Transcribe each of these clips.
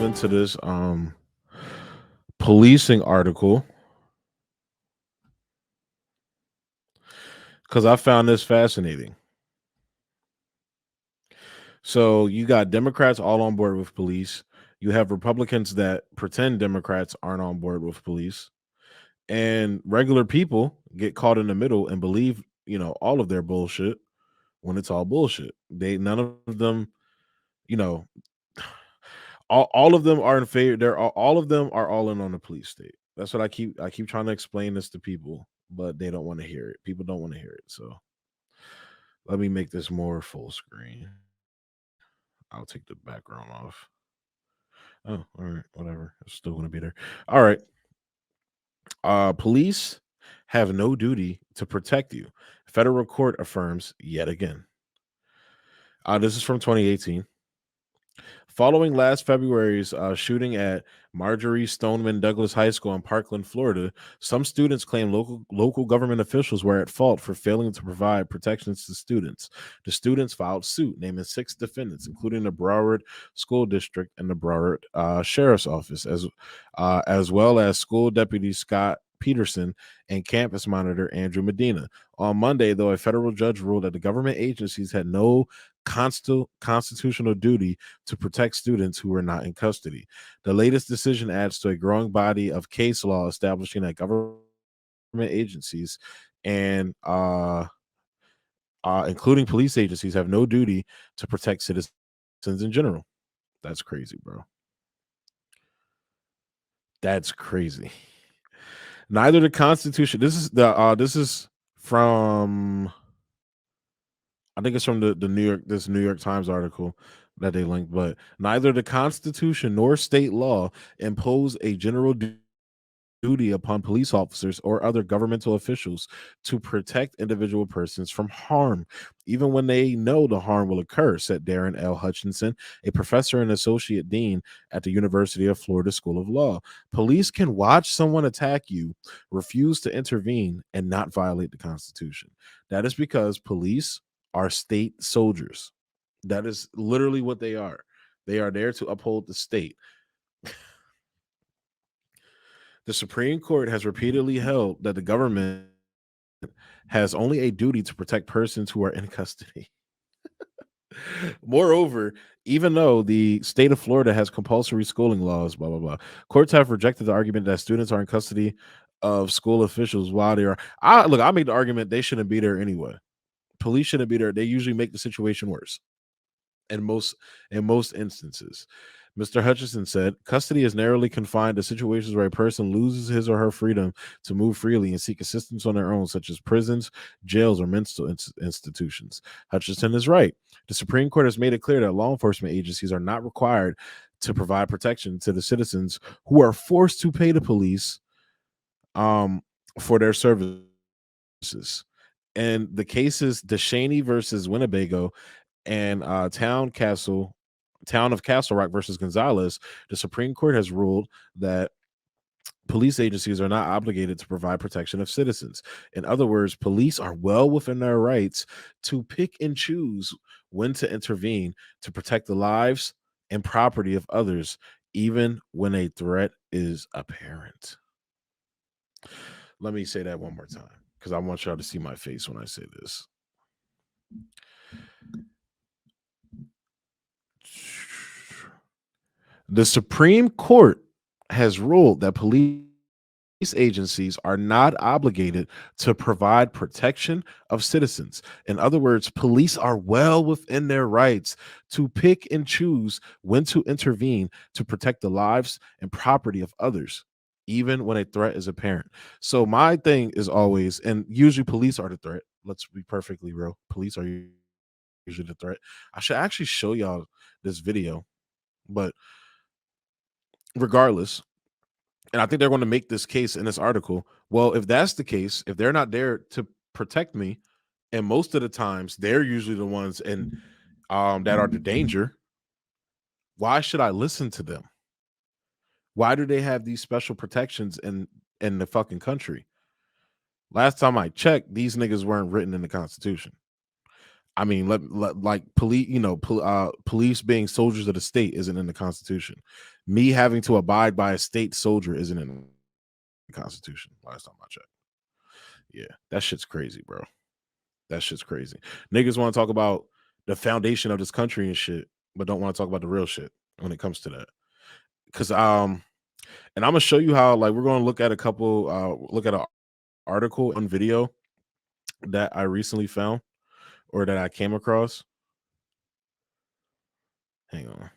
into this policing article because I found this fascinating. So you got Democrats all on board with police. You have Republicans that pretend Democrats aren't on board with police, and regular people get caught in the middle and believe, all of their bullshit when it's all bullshit. None of them, you know, all of them are in favor. All of them are all in on the police state. That's what I keep trying to explain this to people, but they don't want to hear it. People don't want to hear it. So let me make this more full screen. I'll take the background off. Oh, all right, whatever. It's still gonna be there. All right. Police have no duty to protect you. Federal court affirms yet again. This is from 2018. Following last February's shooting at Marjorie Stoneman Douglas High School in Parkland, Florida, some students claim local government officials were at fault for failing to provide protections to students. The students filed suit, naming 6 defendants, including the Broward School District and the Broward Sheriff's Office, as well as School Deputy Scott Peterson and campus monitor Andrew Medina. On Monday, though, a federal judge ruled that the government agencies had no constitutional duty to protect students who were not in custody. The latest decision adds to a growing body of case law establishing that government agencies and including police agencies have no duty to protect citizens in general. That's crazy, bro. That's crazy. Neither the Constitution. This is from, I think it's from the New York Times article that they linked, but neither the Constitution nor state law impose a general duty upon police officers or other governmental officials to protect individual persons from harm, even when they know the harm will occur, said Darren L. Hutchinson, a professor and associate dean at the University of Florida School of Law. Police can watch someone attack you, refuse to intervene, and not violate the Constitution. That is because police are state soldiers. That is literally what they are. They are there to uphold the state. The Supreme Court has repeatedly held that the government has only a duty to protect persons who are in custody. Moreover, even though the state of Florida has compulsory schooling laws, blah, blah, blah, courts have rejected the argument that students are in custody of school officials while they are. I made the argument they shouldn't be there anyway. Police shouldn't be there. They usually make the situation worse in most instances. Mr. Hutchinson said, custody is narrowly confined to situations where a person loses his or her freedom to move freely and seek assistance on their own, such as prisons, jails, or mental institutions. Hutchinson is right. The Supreme Court has made it clear that law enforcement agencies are not required to provide protection to the citizens who are forced to pay the police for their services. And the cases DeShaney versus Winnebago and Town of Castle Rock versus Gonzalez, the Supreme Court has ruled that police agencies are not obligated to provide protection of citizens. In other words, police are well within their rights to pick and choose when to intervene to protect the lives and property of others, even when a threat is apparent. Let me say that one more time because I want y'all to see my face when I say this. The Supreme Court has ruled that police agencies are not obligated to provide protection of citizens. In other words, police are well within their rights to pick and choose when to intervene to protect the lives and property of others, even when a threat is apparent. So my thing is always, and usually police are the threat. Let's be perfectly real. Police are usually the threat. I should actually show y'all this video, but regardless, and I think they're going to make this case in this article. Well, if that's the case, if they're not there to protect me, and most of the times they're usually the ones that are the danger, why should I listen to them? Why do they have these special protections in the fucking country? Last time I checked, these niggas weren't written in the Constitution. I mean, like police, police being soldiers of the state isn't in the Constitution. Me having to abide by a state soldier isn't in the Constitution. Last time I checked. Yeah, that shit's crazy, bro. That shit's crazy. Niggas want to talk about the foundation of this country and shit, but don't want to talk about the real shit when it comes to that. Cause and I'm gonna show you how. Like, we're gonna look at a couple, look at an article on video that I recently found or that I came across. Hang on.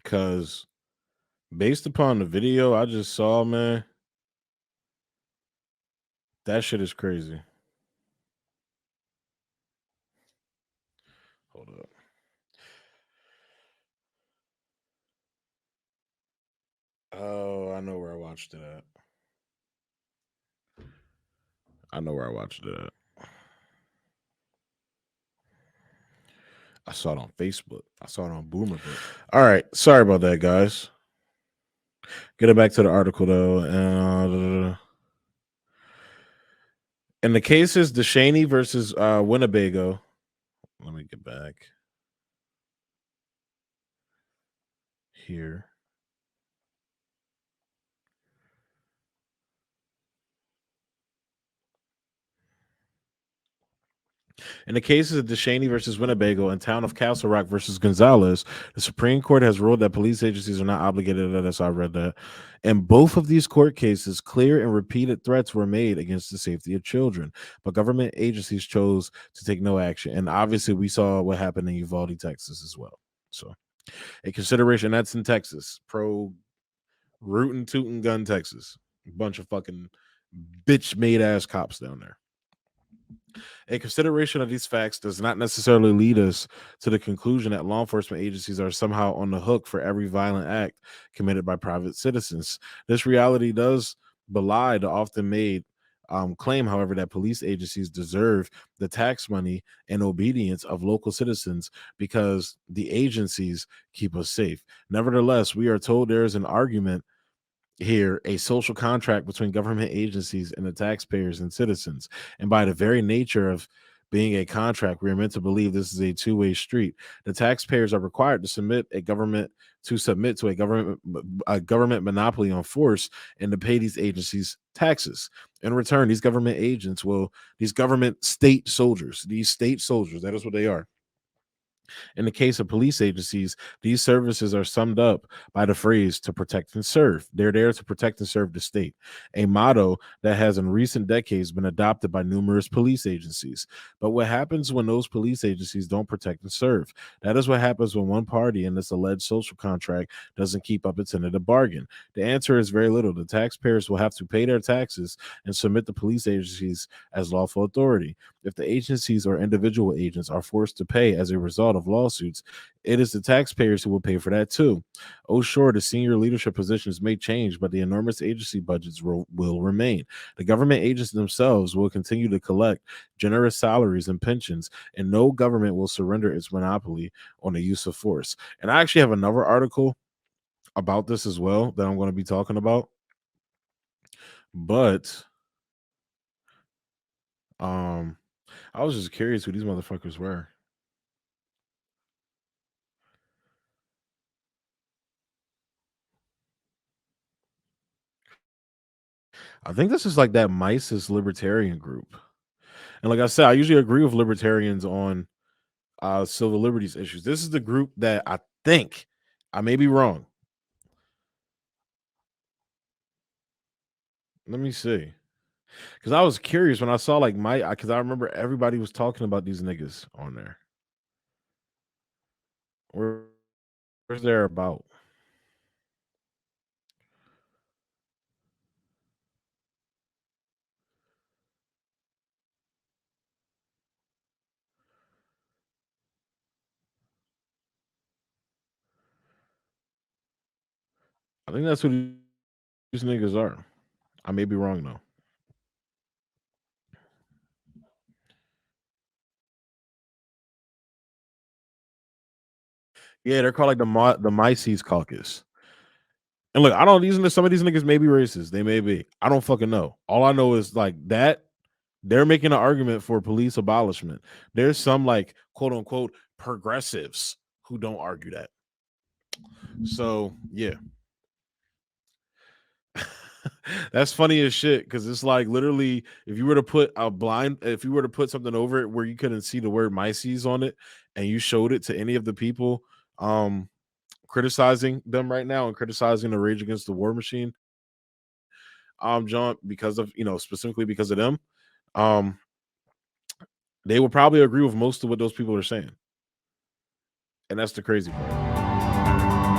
Cause based upon the video I just saw, man, that shit is crazy. Hold up. Oh, I know where I watched it at. I know where I watched it at. I saw it on Facebook. I saw it on Boomer. All right. Sorry about that, guys. Getting back to the article though. In the cases, DeShaney versus Winnebago. Let me get back here. In the cases of DeShaney versus Winnebago and Town of Castle Rock versus Gonzalez, the Supreme Court has ruled that police agencies are not obligated to that. I read that. In both of these court cases, clear and repeated threats were made against the safety of children, but government agencies chose to take no action. And obviously, we saw what happened in Uvalde, Texas, as well. So, a consideration that's in Texas, pro rootin' tootin' gun Texas, bunch of fucking bitch made ass cops down there. A consideration of these facts does not necessarily lead us to the conclusion that law enforcement agencies are somehow on the hook for every violent act committed by private citizens. This reality does belie the often made claim, however, that police agencies deserve the tax money and obedience of local citizens because the agencies keep us safe. Nevertheless, we are told there is an argument here, a social contract between government agencies and the taxpayers and citizens. And by the very nature of being a contract, we are meant to believe this is a two-way street. The taxpayers are required to submit to a government monopoly on force and to pay these agencies taxes. In return, these government state soldiers, that is what they are. In the case of police agencies, these services are summed up by the phrase to protect and serve. They're there to protect and serve the state, a motto that has in recent decades been adopted by numerous police agencies. But what happens when those police agencies don't protect and serve? That is what happens when one party in this alleged social contract doesn't keep up its end of the bargain. The answer is very little. The taxpayers will have to pay their taxes and submit the police agencies as lawful authority. If the agencies or individual agents are forced to pay as a result of lawsuits, it is the taxpayers who will pay for that too. Oh, sure, the senior leadership positions may change, but the enormous agency budgets will remain. The government agents themselves will continue to collect generous salaries and pensions, and no government will surrender its monopoly on the use of force. And I actually have another article about this as well that I'm going to be talking about. But I was just curious who these motherfuckers were. I think this is like that Mises libertarian group. And like I said, I usually agree with libertarians on civil liberties issues. This is the group that I think, I may be wrong. Let me see. Because I was curious when I saw like because I remember everybody was talking about these niggas on there. Where's there about? I think that's what these niggas are. I may be wrong though. Yeah, they're called like the Mises Caucus. And look, I don't these some of these niggas may be racist. They may be. I don't fucking know. All I know is like that they're making an argument for police abolishment. There's some like quote unquote progressives who don't argue that. So yeah. That's funny as shit because it's like literally if you were to put if you were to put something over it where you couldn't see the word Mises on it and you showed it to any of the people um criticizing them right now and criticizing the Rage Against the War Machine John, because of specifically because of them, um they would probably agree with most of what those people are saying, and that's the crazy part.